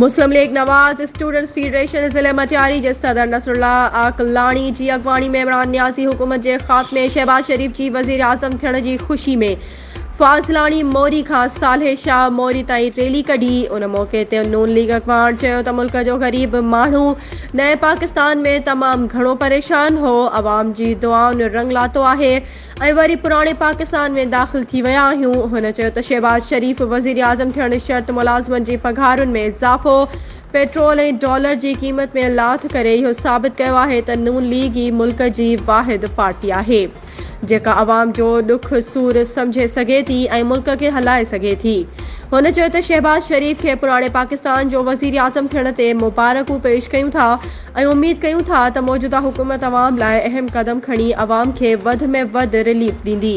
मुस्लिम league Nawaz students federation ज़िले मटियारी जे सदर नसरुल्ला अकलानी जी अगवानी में इमरान नियाज़ी हुकूमत के खात्मे शहबाज शरीफ जी वज़ीर आज़म थियण की खुशी में फाज़लानी मोरी का सालेह शाह मोरी ताईं रैली कढी। उन मौके ते नून लीग अखबार चयो त मुल्क जो गरीब मानू नए पाकिस्तान में तमाम घणो परेशान हो, अवाम जी दुआउन रंग लातो आहे ऐं वरी पुराने पाकिस्तान में दाख़िल थी विया आहियूं। हुन चयो त शहबाज शरीफ वज़ीर आज़म थियण शर्त मुलाज़िमनि जी पघारुनि में इज़ाफ़ो, पेट्रोल ऐं डॉलर की क़ीमत में लाथ करे इहो साबित कयो आहे त नून लीग ई मुल्क की वाहिद पार्टी आहे जेका अवाम जो दुख सूर समझे सके थी ऐं मुल्क के हलाए सके थी। हुन चयो त शहबाज शरीफ के पुराने पाकिस्तान जो वज़ीर आज़म थियण ते मुबारकूं पेश कयूं था ऐं उम्मीद कयूं था त मौजूदा हुकूमत अवाम लाइ अहम कदम खणी अवाम के वध में वध रिलीफ ॾींदी।